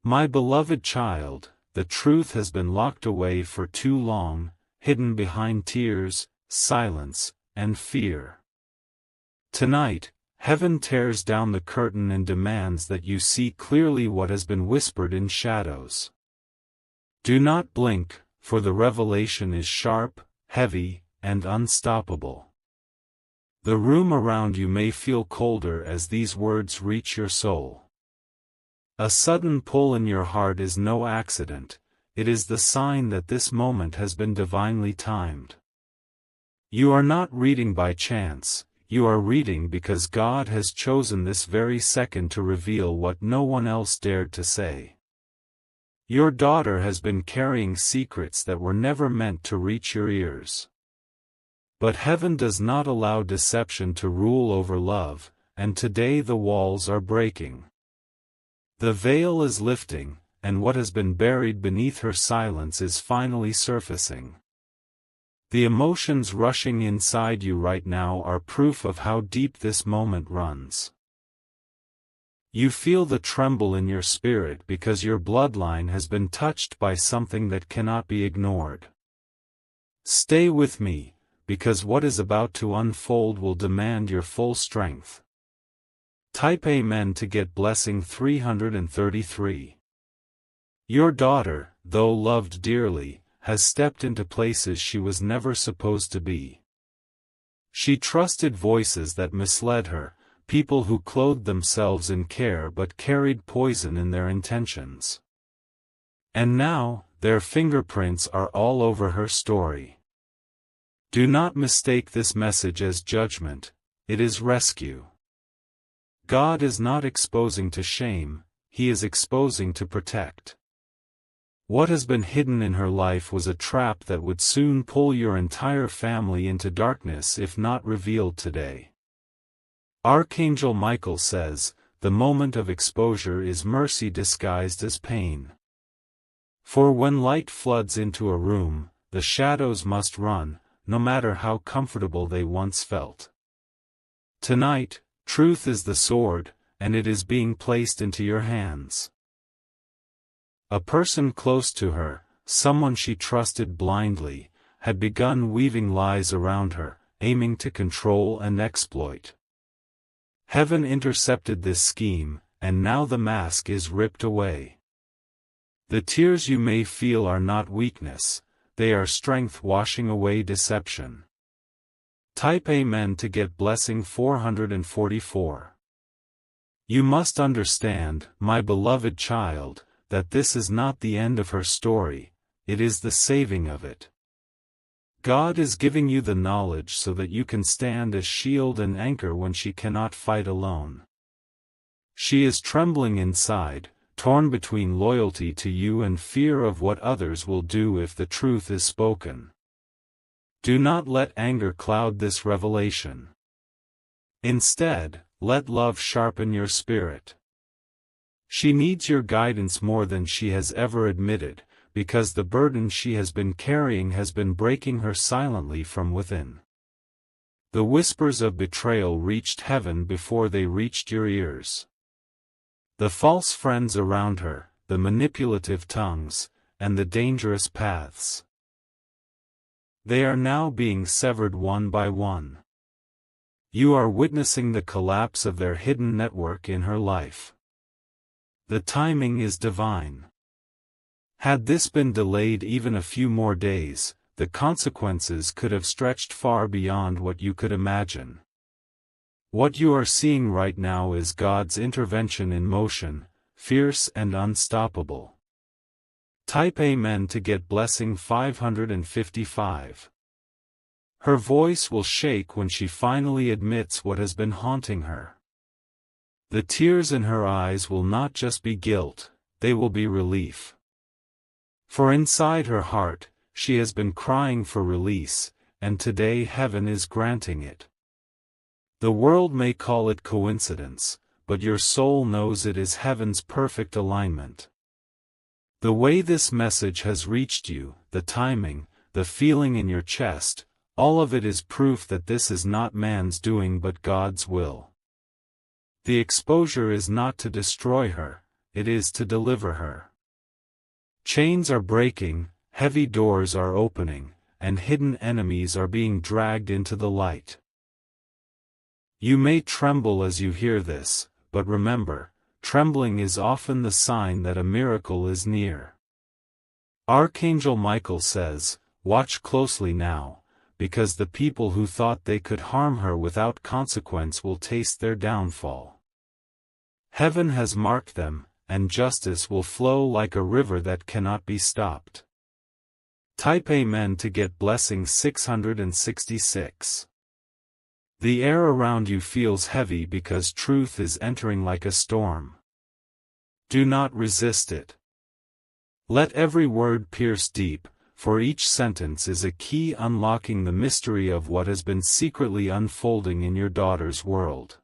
My beloved child, the truth has been locked away for too long, hidden behind tears, silence, and fear. Tonight, heaven tears down the curtain and demands that you see clearly what has been whispered in shadows. Do not blink, for the revelation is sharp, heavy, and unstoppable. The room around you may feel colder as these words reach your soul. A sudden pull in your heart is no accident, it is the sign that this moment has been divinely timed. You are not reading by chance, you are reading because God has chosen this very second to reveal what no one else dared to say. Your daughter has been carrying secrets that were never meant to reach your ears. But heaven does not allow deception to rule over love, and today the walls are breaking. The veil is lifting, and what has been buried beneath her silence is finally surfacing. The emotions rushing inside you right now are proof of how deep this moment runs. You feel the tremble in your spirit because your bloodline has been touched by something that cannot be ignored. Stay with me, because what is about to unfold will demand your full strength. Type Amen to get blessing 333. Your daughter, though loved dearly, has stepped into places she was never supposed to be. She trusted voices that misled her, people who clothed themselves in care but carried poison in their intentions. And now, their fingerprints are all over her story. Do not mistake this message as judgment, it is rescue. God is not exposing to shame, He is exposing to protect. What has been hidden in her life was a trap that would soon pull your entire family into darkness if not revealed today. Archangel Michael says, the moment of exposure is mercy disguised as pain. For when light floods into a room, the shadows must run, no matter how comfortable they once felt. Tonight, truth is the sword, and it is being placed into your hands. A person close to her, someone she trusted blindly, had begun weaving lies around her, aiming to control and exploit. Heaven intercepted this scheme, and now the mask is ripped away. The tears you may feel are not weakness, they are strength washing away deception. Type Amen to get blessing 444. You must understand, my beloved child, that this is not the end of her story, it is the saving of it. God is giving you the knowledge so that you can stand as shield and anchor when she cannot fight alone. She is trembling inside, torn between loyalty to you and fear of what others will do if the truth is spoken. Do not let anger cloud this revelation. Instead, let love sharpen your spirit. She needs your guidance more than she has ever admitted, because the burden she has been carrying has been breaking her silently from within. The whispers of betrayal reached heaven before they reached your ears. The false friends around her, the manipulative tongues, and the dangerous paths. They are now being severed one by one. You are witnessing the collapse of their hidden network in her life. The timing is divine. Had this been delayed even a few more days, the consequences could have stretched far beyond what you could imagine. What you are seeing right now is God's intervention in motion, fierce and unstoppable. Type Amen to get blessing 555. Her voice will shake when she finally admits what has been haunting her. The tears in her eyes will not just be guilt, they will be relief. For inside her heart, she has been crying for release, and today heaven is granting it. The world may call it coincidence, but your soul knows it is heaven's perfect alignment. The way this message has reached you, the timing, the feeling in your chest, all of it is proof that this is not man's doing but God's will. The exposure is not to destroy her, it is to deliver her. Chains are breaking, heavy doors are opening, and hidden enemies are being dragged into the light. You may tremble as you hear this, but remember, trembling is often the sign that a miracle is near. Archangel Michael says, "Watch closely now, because the people who thought they could harm her without consequence will taste their downfall. Heaven has marked them, and justice will flow like a river that cannot be stopped." Type Amen to get blessing 666. The air around you feels heavy because truth is entering like a storm. Do not resist it. Let every word pierce deep, for each sentence is a key unlocking the mystery of what has been secretly unfolding in your daughter's world.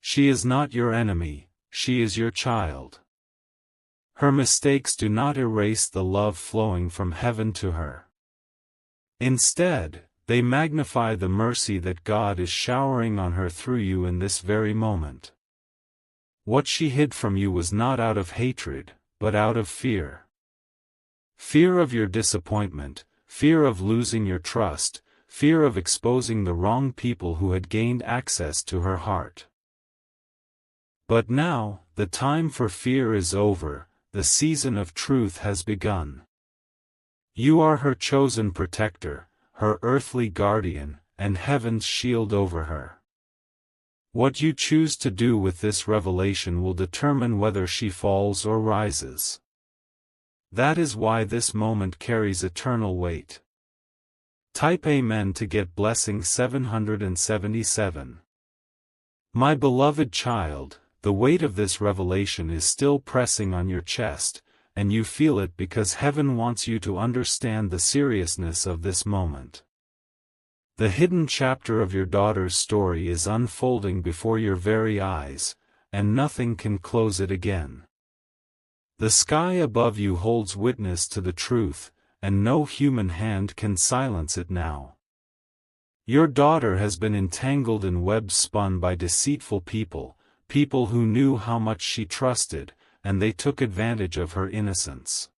She is not your enemy, she is your child. Her mistakes do not erase the love flowing from heaven to her. Instead, they magnify the mercy that God is showering on her through you in this very moment. What she hid from you was not out of hatred, but out of fear. Fear of your disappointment, fear of losing your trust, fear of exposing the wrong people who had gained access to her heart. But now, the time for fear is over, the season of truth has begun. You are her chosen protector, her earthly guardian, and heaven's shield over her. What you choose to do with this revelation will determine whether she falls or rises. That is why this moment carries eternal weight. Type Amen to get blessing 777. My beloved child, the weight of this revelation is still pressing on your chest, and you feel it because heaven wants you to understand the seriousness of this moment. The hidden chapter of your daughter's story is unfolding before your very eyes, and nothing can close it again. The sky above you holds witness to the truth, and no human hand can silence it now. Your daughter has been entangled in webs spun by deceitful people, people who knew how much she trusted, and they took advantage of her innocence.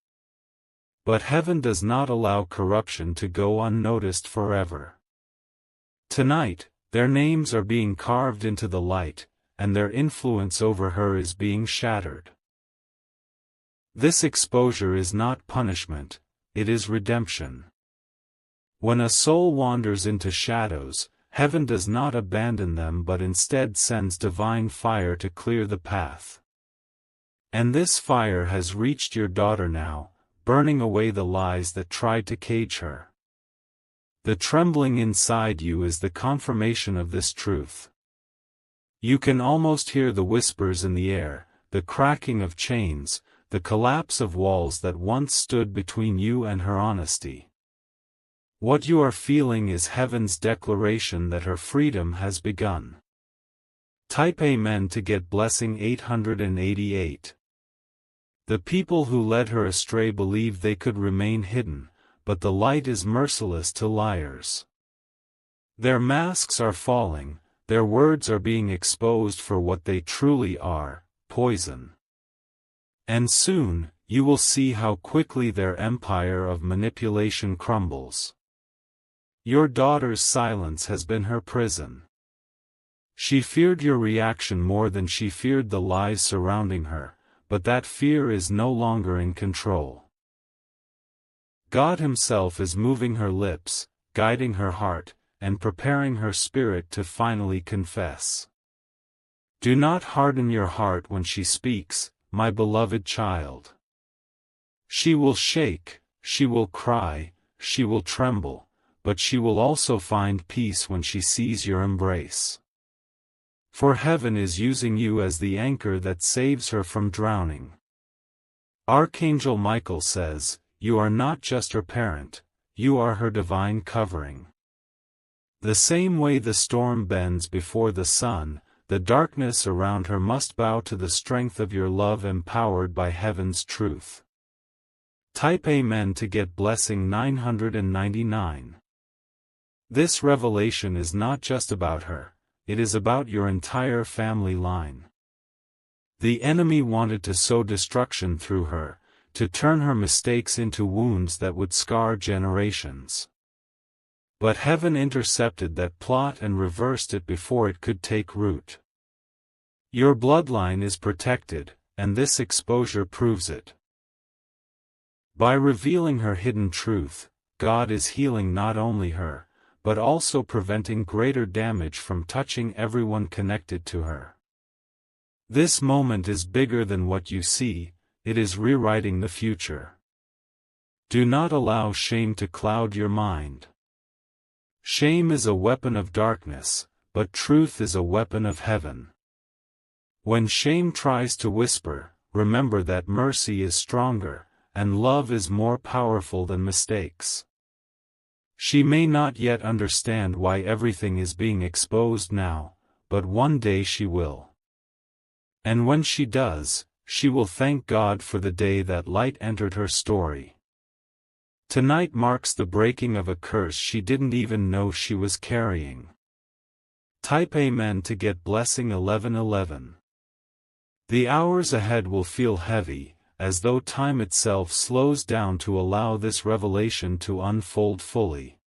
But heaven does not allow corruption to go unnoticed forever. Tonight, their names are being carved into the light, and their influence over her is being shattered. This exposure is not punishment, it is redemption. When a soul wanders into shadows, heaven does not abandon them but instead sends divine fire to clear the path. And this fire has reached your daughter now, burning away the lies that tried to cage her. The trembling inside you is the confirmation of this truth. You can almost hear the whispers in the air, the cracking of chains, the collapse of walls that once stood between you and her honesty. What you are feeling is heaven's declaration that her freedom has begun. Type Amen to get blessing 888. The people who led her astray believed they could remain hidden, but the light is merciless to liars. Their masks are falling, their words are being exposed for what they truly are, poison. And soon, you will see how quickly their empire of manipulation crumbles. Your daughter's silence has been her prison. She feared your reaction more than she feared the lies surrounding her, but that fear is no longer in control. God Himself is moving her lips, guiding her heart, and preparing her spirit to finally confess. Do not harden your heart when she speaks, my beloved child. She will shake, she will cry, she will tremble, but she will also find peace when she sees your embrace. For heaven is using you as the anchor that saves her from drowning. Archangel Michael says, you are not just her parent, you are her divine covering. The same way the storm bends before the sun, the darkness around her must bow to the strength of your love empowered by heaven's truth. Type Amen to get blessing 999. This revelation is not just about her, it is about your entire family line. The enemy wanted to sow destruction through her, to turn her mistakes into wounds that would scar generations. But heaven intercepted that plot and reversed it before it could take root. Your bloodline is protected, and this exposure proves it. By revealing her hidden truth, God is healing not only her, but also preventing greater damage from touching everyone connected to her. This moment is bigger than what you see, it is rewriting the future. Do not allow shame to cloud your mind. Shame is a weapon of darkness, but truth is a weapon of heaven. When shame tries to whisper, remember that mercy is stronger, and love is more powerful than mistakes. She may not yet understand why everything is being exposed now, but one day she will. And when she does, she will thank God for the day that light entered her story. Tonight marks the breaking of a curse she didn't even know she was carrying. Type Amen to get blessing 1111. The hours ahead will feel heavy, as though time itself slows down to allow this revelation to unfold fully.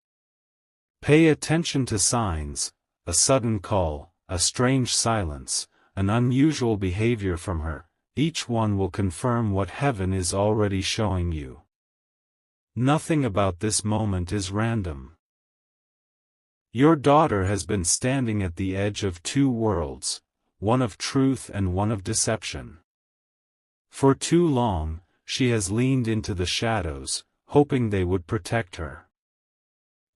Pay attention to signs, a sudden call, a strange silence, an unusual behavior from her, each one will confirm what heaven is already showing you. Nothing about this moment is random. Your daughter has been standing at the edge of two worlds, one of truth and one of deception. For too long, she has leaned into the shadows, hoping they would protect her.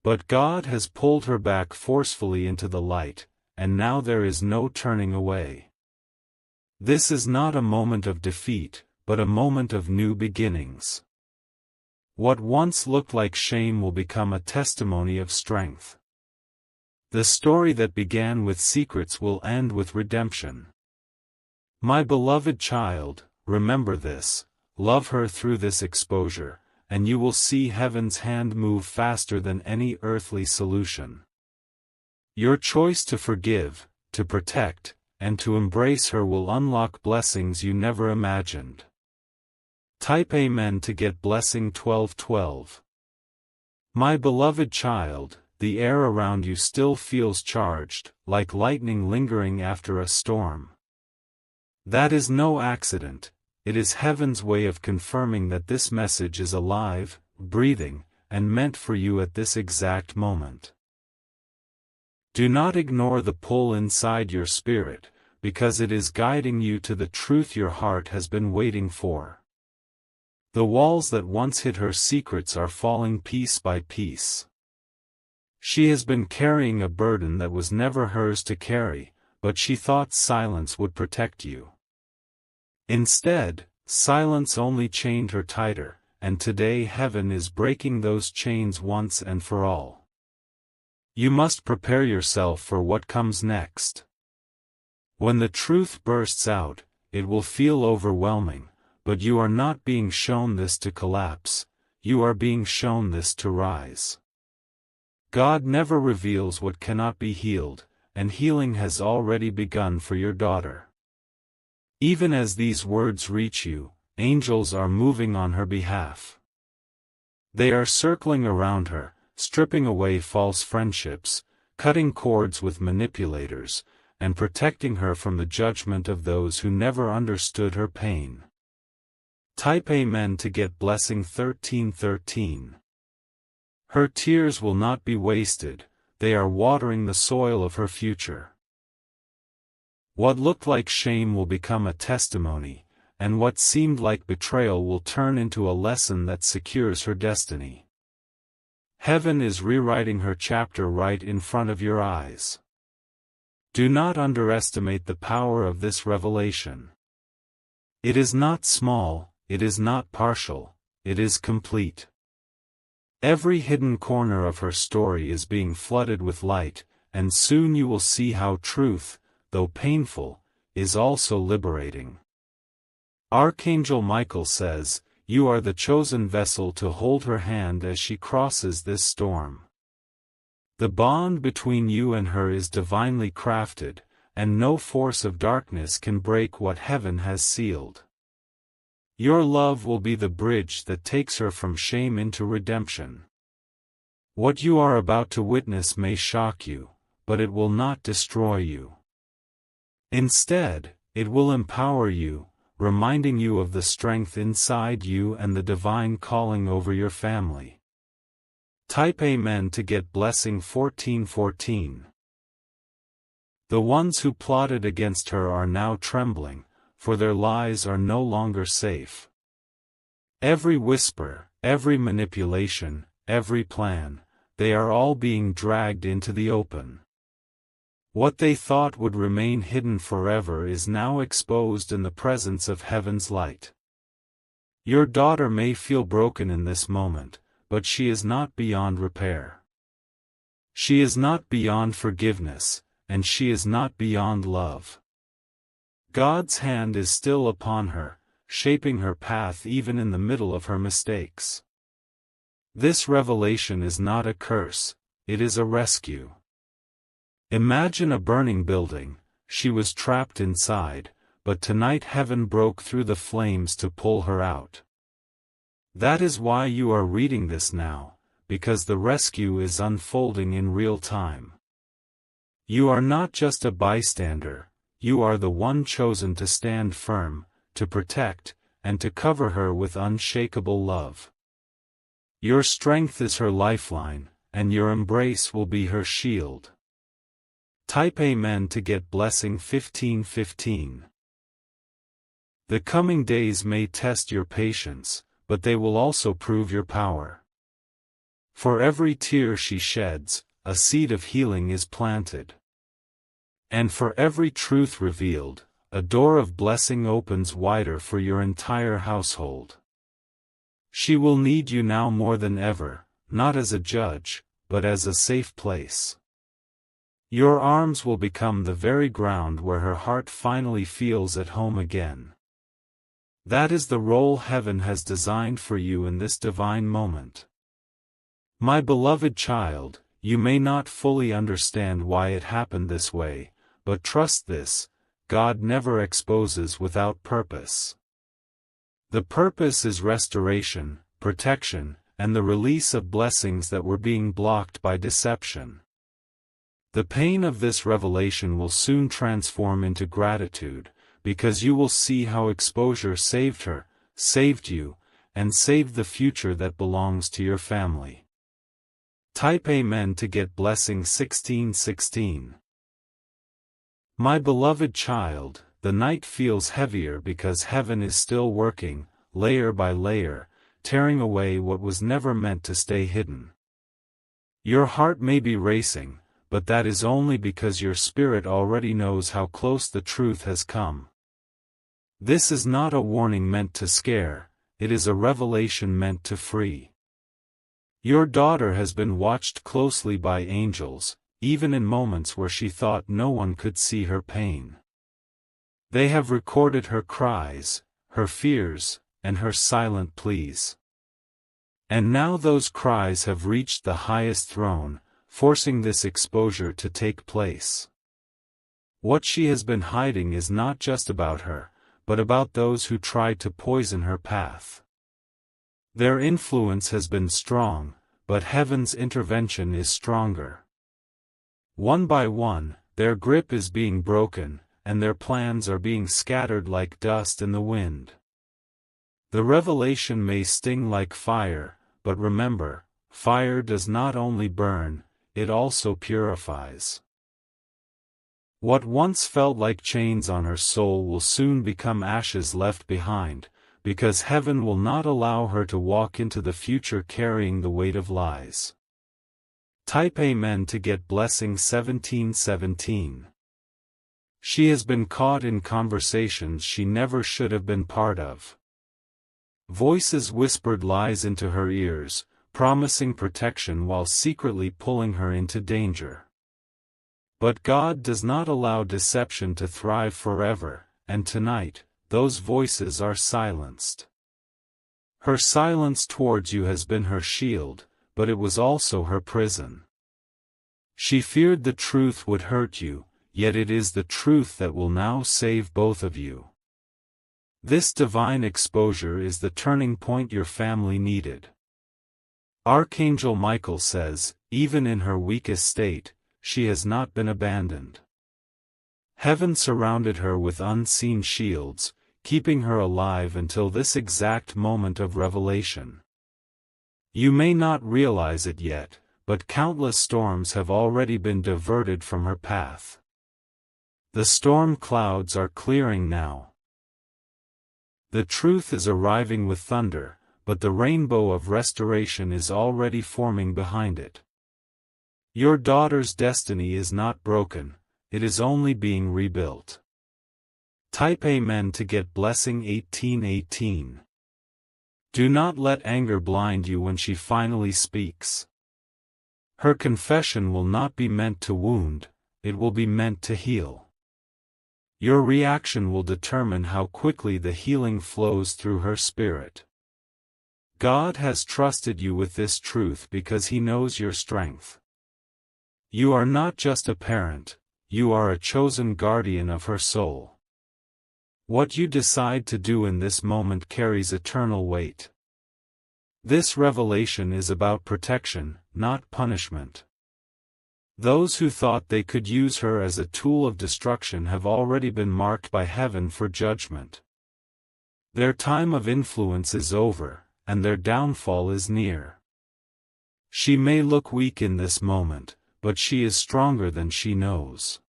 But God has pulled her back forcefully into the light, and now there is no turning away. This is not a moment of defeat, but a moment of new beginnings. What once looked like shame will become a testimony of strength. The story that began with secrets will end with redemption. My beloved child, remember this, love her through this exposure, and you will see heaven's hand move faster than any earthly solution. Your choice to forgive, to protect, and to embrace her will unlock blessings you never imagined. Type Amen to get blessing 1212. My beloved child, the air around you still feels charged, like lightning lingering after a storm. That is no accident, it is heaven's way of confirming that this message is alive, breathing, and meant for you at this exact moment. Do not ignore the pull inside your spirit, because it is guiding you to the truth your heart has been waiting for. The walls that once hid her secrets are falling piece by piece. She has been carrying a burden that was never hers to carry, but she thought silence would protect you. Instead, silence only chained her tighter, and today heaven is breaking those chains once and for all. You must prepare yourself for what comes next. When the truth bursts out, it will feel overwhelming, but you are not being shown this to collapse, you are being shown this to rise. God never reveals what cannot be healed, and healing has already begun for your daughter. Even as these words reach you, angels are moving on her behalf. They are circling around her, stripping away false friendships, cutting cords with manipulators, and protecting her from the judgment of those who never understood her pain. Type Amen to get blessing 1313. Her tears will not be wasted, they are watering the soil of her future. What looked like shame will become a testimony, and what seemed like betrayal will turn into a lesson that secures her destiny. Heaven is rewriting her chapter right in front of your eyes. Do not underestimate the power of this revelation. It is not small, it is not partial, it is complete. Every hidden corner of her story is being flooded with light, and soon you will see how truth, though painful, is also liberating. Archangel Michael says, "You are the chosen vessel to hold her hand as she crosses this storm." The bond between you and her is divinely crafted, and no force of darkness can break what heaven has sealed. Your love will be the bridge that takes her from shame into redemption. What you are about to witness may shock you, but it will not destroy you. Instead, it will empower you, reminding you of the strength inside you and the divine calling over your family. Type Amen to get blessing 1414. The ones who plotted against her are now trembling, for their lies are no longer safe. Every whisper, every manipulation, every plan, they are all being dragged into the open. What they thought would remain hidden forever is now exposed in the presence of heaven's light. Your daughter may feel broken in this moment, but she is not beyond repair. She is not beyond forgiveness, and she is not beyond love. God's hand is still upon her, shaping her path even in the middle of her mistakes. This revelation is not a curse, it is a rescue. Imagine a burning building. She was trapped inside, but tonight heaven broke through the flames to pull her out. That is why you are reading this now, because the rescue is unfolding in real time. You are not just a bystander, you are the one chosen to stand firm, to protect, and to cover her with unshakable love. Your strength is her lifeline, and your embrace will be her shield. Type Amen to get blessing 1515. The coming days may test your patience, but they will also prove your power. For every tear she sheds, a seed of healing is planted. And for every truth revealed, a door of blessing opens wider for your entire household. She will need you now more than ever, not as a judge, but as a safe place. Your arms will become the very ground where her heart finally feels at home again. That is the role heaven has designed for you in this divine moment. My beloved child, you may not fully understand why it happened this way, but trust this, God never exposes without purpose. The purpose is restoration, protection, and the release of blessings that were being blocked by deception. The pain of this revelation will soon transform into gratitude, because you will see how exposure saved her, saved you, and saved the future that belongs to your family. Type Amen to get blessing 1616. My beloved child, the night feels heavier because heaven is still working, layer by layer, tearing away what was never meant to stay hidden. Your heart may be racing, but that is only because your spirit already knows how close the truth has come. This is not a warning meant to scare, it is a revelation meant to free. Your daughter has been watched closely by angels, even in moments where she thought no one could see her pain. They have recorded her cries, her fears, and her silent pleas. And now those cries have reached the highest throne, forcing this exposure to take place. What she has been hiding is not just about her, but about those who tried to poison her path. Their influence has been strong, but heaven's intervention is stronger. One by one, their grip is being broken, and their plans are being scattered like dust in the wind. The revelation may sting like fire, but remember, fire does not only burn, it also purifies. What once felt like chains on her soul will soon become ashes left behind, because heaven will not allow her to walk into the future carrying the weight of lies. Type Amen to get blessing 1717. She has been caught in conversations she never should have been part of. Voices whispered lies into her ears, promising protection while secretly pulling her into danger. But God does not allow deception to thrive forever, and tonight, those voices are silenced. Her silence towards you has been her shield, but it was also her prison. She feared the truth would hurt you, yet it is the truth that will now save both of you. This divine exposure is the turning point your family needed. Archangel Michael says, even in her weakest state, she has not been abandoned. Heaven surrounded her with unseen shields, keeping her alive until this exact moment of revelation. You may not realize it yet, but countless storms have already been diverted from her path. The storm clouds are clearing now. The truth is arriving with thunder, but the rainbow of restoration is already forming behind it. Your daughter's destiny is not broken, it is only being rebuilt. Type Amen to get blessing 1818. Do not let anger blind you when she finally speaks. Her confession will not be meant to wound, it will be meant to heal. Your reaction will determine how quickly the healing flows through her spirit. God has trusted you with this truth because He knows your strength. You are not just a parent, you are a chosen guardian of her soul. What you decide to do in this moment carries eternal weight. This revelation is about protection, not punishment. Those who thought they could use her as a tool of destruction have already been marked by heaven for judgment. Their time of influence is over, and their downfall is near. She may look weak in this moment, but she is stronger than she knows.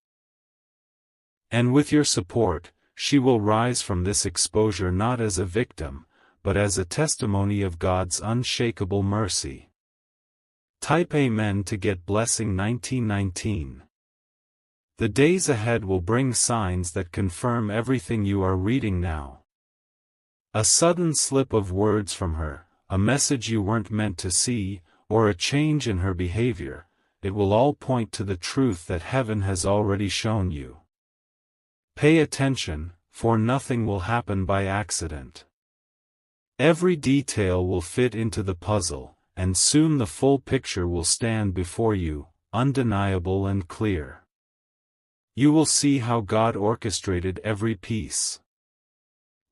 And with your support, she will rise from this exposure not as a victim, but as a testimony of God's unshakable mercy. Type Amen to get blessing 1919. The days ahead will bring signs that confirm everything you are reading now. A sudden slip of words from her, a message you weren't meant to see, or a change in her behavior, it will all point to the truth that heaven has already shown you. Pay attention, for nothing will happen by accident. Every detail will fit into the puzzle, and soon the full picture will stand before you, undeniable and clear. You will see how God orchestrated every piece.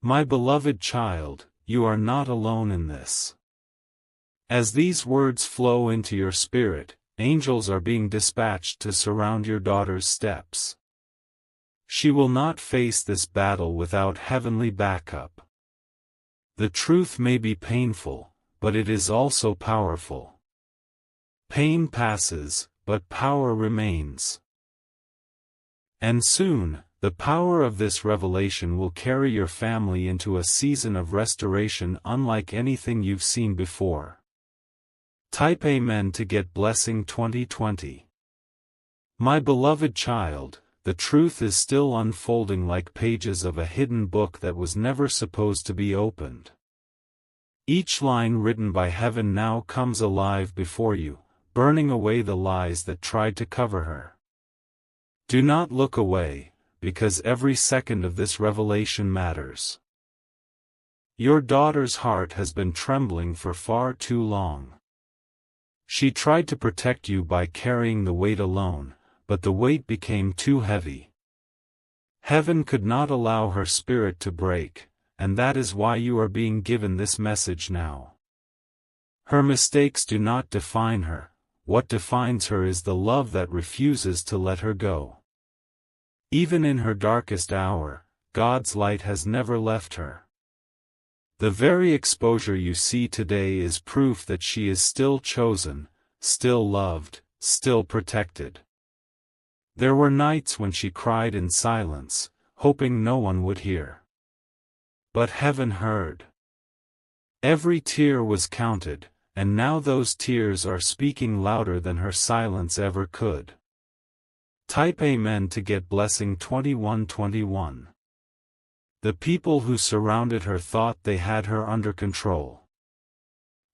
My beloved child, you are not alone in this. As these words flow into your spirit, angels are being dispatched to surround your daughter's steps. She will not face this battle without heavenly backup. The truth may be painful, but it is also powerful. Pain passes, but power remains. And soon, the power of this revelation will carry your family into a season of restoration unlike anything you've seen before. Type Amen to get blessing 2020. My beloved child, the truth is still unfolding like pages of a hidden book that was never supposed to be opened. Each line written by heaven now comes alive before you, burning away the lies that tried to cover her. Do not look away, because every second of this revelation matters. Your daughter's heart has been trembling for far too long. She tried to protect you by carrying the weight alone, but the weight became too heavy. Heaven could not allow her spirit to break, and that is why you are being given this message now. Her mistakes do not define her, what defines her is the love that refuses to let her go. Even in her darkest hour, God's light has never left her. The very exposure you see today is proof that she is still chosen, still loved, still protected. There were nights when she cried in silence, hoping no one would hear. But heaven heard. Every tear was counted, and now those tears are speaking louder than her silence ever could. Type Amen to get blessing 2121. The people who surrounded her thought they had her under control.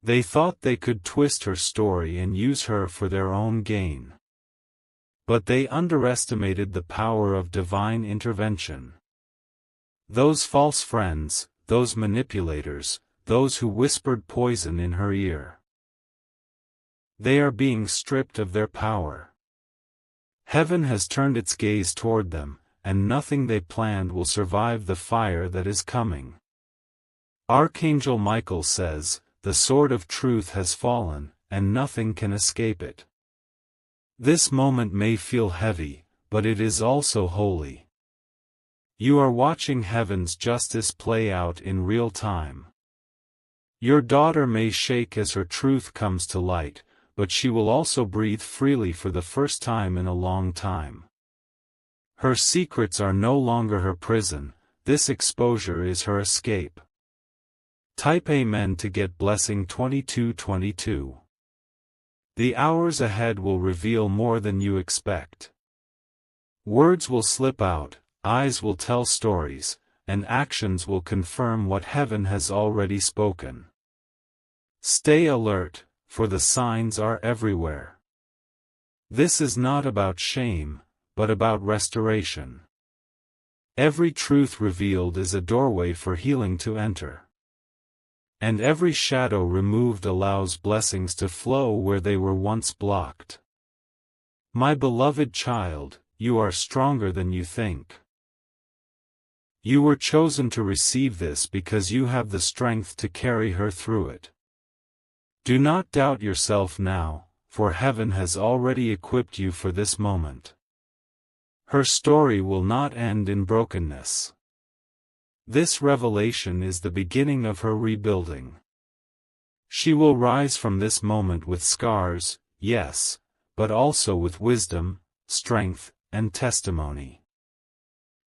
They thought they could twist her story and use her for their own gain. But they underestimated the power of divine intervention. Those false friends, those manipulators, those who whispered poison in her ear. They are being stripped of their power. Heaven has turned its gaze toward them, and nothing they planned will survive the fire that is coming. Archangel Michael says, "The sword of truth has fallen, and nothing can escape it." This moment may feel heavy, but it is also holy. You are watching heaven's justice play out in real time. Your daughter may shake as her truth comes to light, but she will also breathe freely for the first time in a long time. Her secrets are no longer her prison, this exposure is her escape. Type Amen to get blessing 2222. The hours ahead will reveal more than you expect. Words will slip out, eyes will tell stories, and actions will confirm what heaven has already spoken. Stay alert, for the signs are everywhere. This is not about shame, but about restoration. Every truth revealed is a doorway for healing to enter. And every shadow removed allows blessings to flow where they were once blocked. My beloved child, you are stronger than you think. You were chosen to receive this because you have the strength to carry her through it. Do not doubt yourself now, for heaven has already equipped you for this moment. Her story will not end in brokenness. This revelation is the beginning of her rebuilding. She will rise from this moment with scars, yes, but also with wisdom, strength, and testimony.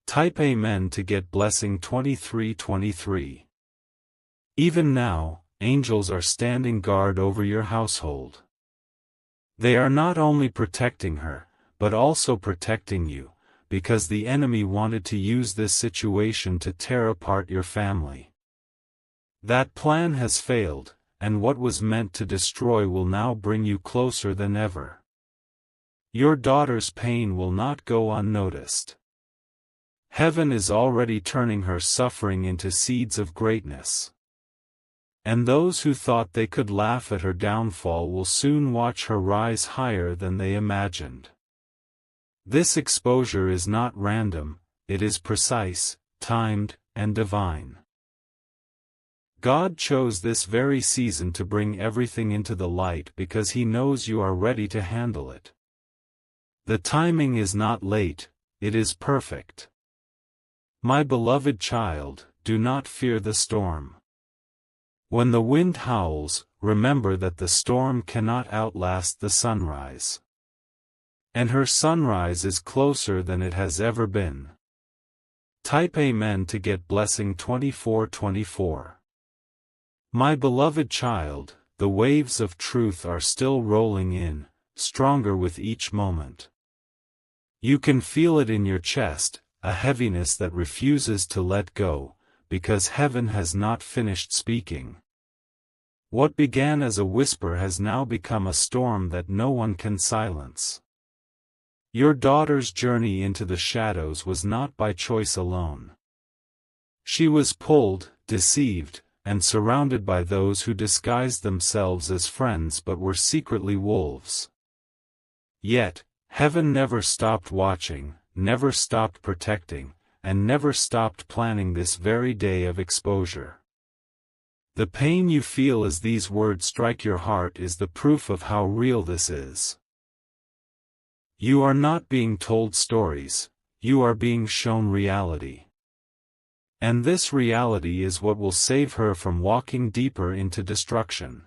Type Amen to get blessing 2323. Even now, angels are standing guard over your household. They are not only protecting her, but also protecting you, because the enemy wanted to use this situation to tear apart your family. That plan has failed, and what was meant to destroy will now bring you closer than ever. Your daughter's pain will not go unnoticed. Heaven is already turning her suffering into seeds of greatness. And those who thought they could laugh at her downfall will soon watch her rise higher than they imagined. This exposure is not random, it is precise, timed, and divine. God chose this very season to bring everything into the light because He knows you are ready to handle it. The timing is not late, it is perfect. My beloved child, do not fear the storm. When the wind howls, remember that the storm cannot outlast the sunrise. And her sunrise is closer than it has ever been. Type Amen to get blessing 2424. My beloved child, the waves of truth are still rolling in, stronger with each moment. You can feel it in your chest, a heaviness that refuses to let go, because heaven has not finished speaking. What began as a whisper has now become a storm that no one can silence. Your daughter's journey into the shadows was not by choice alone. She was pulled, deceived, and surrounded by those who disguised themselves as friends but were secretly wolves. Yet, heaven never stopped watching, never stopped protecting, and never stopped planning this very day of exposure. The pain you feel as these words strike your heart is the proof of how real this is. You are not being told stories, you are being shown reality. And this reality is what will save her from walking deeper into destruction.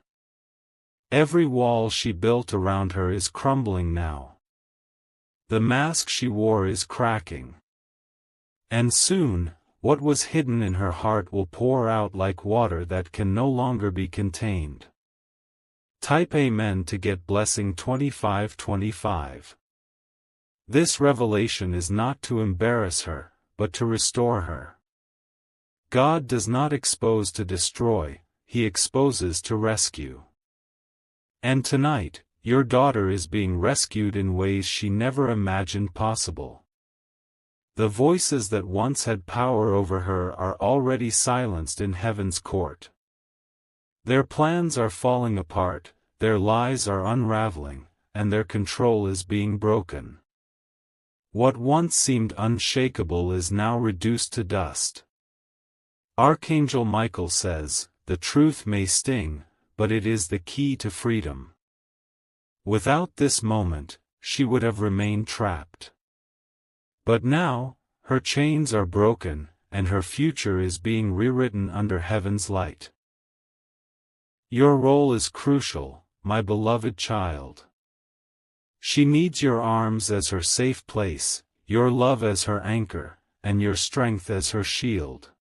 Every wall she built around her is crumbling now. The mask she wore is cracking. And soon, what was hidden in her heart will pour out like water that can no longer be contained. Type Amen to get blessing 2525. This revelation is not to embarrass her, but to restore her. God does not expose to destroy, He exposes to rescue. And tonight, your daughter is being rescued in ways she never imagined possible. The voices that once had power over her are already silenced in heaven's court. Their plans are falling apart, their lies are unraveling, and their control is being broken. What once seemed unshakable is now reduced to dust. Archangel Michael says, the truth may sting, but it is the key to freedom. Without this moment, she would have remained trapped. But now, her chains are broken, and her future is being rewritten under heaven's light. Your role is crucial, my beloved child. She needs your arms as her safe place, your love as her anchor, and your strength as her shield.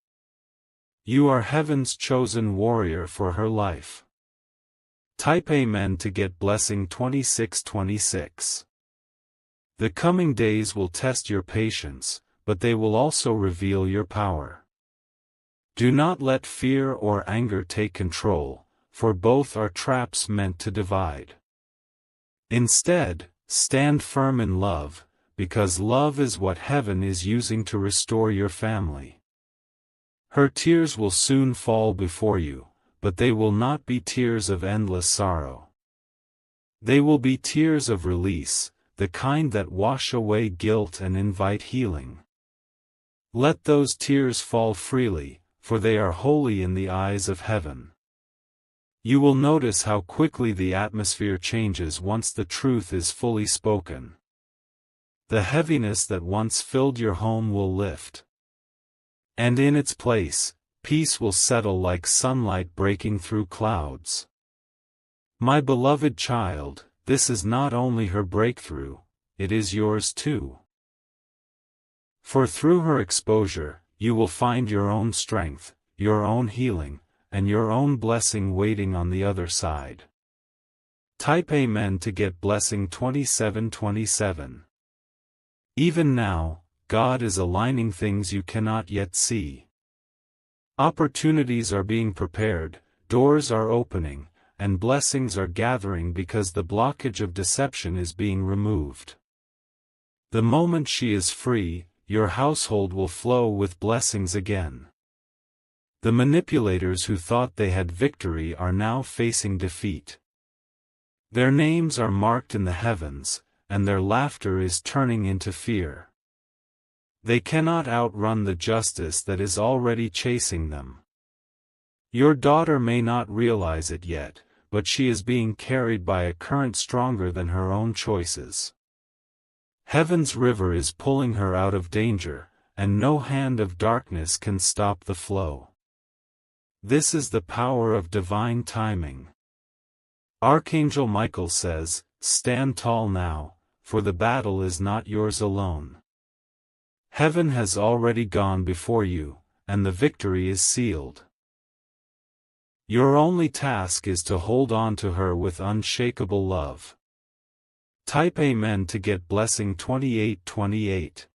You are heaven's chosen warrior for her life. Type Amen to get blessing 2626. The coming days will test your patience, but they will also reveal your power. Do not let fear or anger take control, for both are traps meant to divide. Instead, stand firm in love, because love is what heaven is using to restore your family. Her tears will soon fall before you, but they will not be tears of endless sorrow. They will be tears of release, the kind that wash away guilt and invite healing. Let those tears fall freely, for they are holy in the eyes of heaven. You will notice how quickly the atmosphere changes once the truth is fully spoken. The heaviness that once filled your home will lift. And in its place, peace will settle like sunlight breaking through clouds. My beloved child, this is not only her breakthrough, it is yours too. For through her exposure, you will find your own strength, your own healing, and your own blessing waiting on the other side. Type Amen to get blessing 2727. Even now, God is aligning things you cannot yet see. Opportunities are being prepared, doors are opening, and blessings are gathering because the blockage of deception is being removed. The moment she is free, your household will flow with blessings again. The manipulators who thought they had victory are now facing defeat. Their names are marked in the heavens, and their laughter is turning into fear. They cannot outrun the justice that is already chasing them. Your daughter may not realize it yet, but she is being carried by a current stronger than her own choices. Heaven's river is pulling her out of danger, and no hand of darkness can stop the flow. This is the power of divine timing. Archangel Michael says, stand tall now, for the battle is not yours alone. Heaven has already gone before you, and the victory is sealed. Your only task is to hold on to her with unshakable love. Type Amen to get blessing 2828.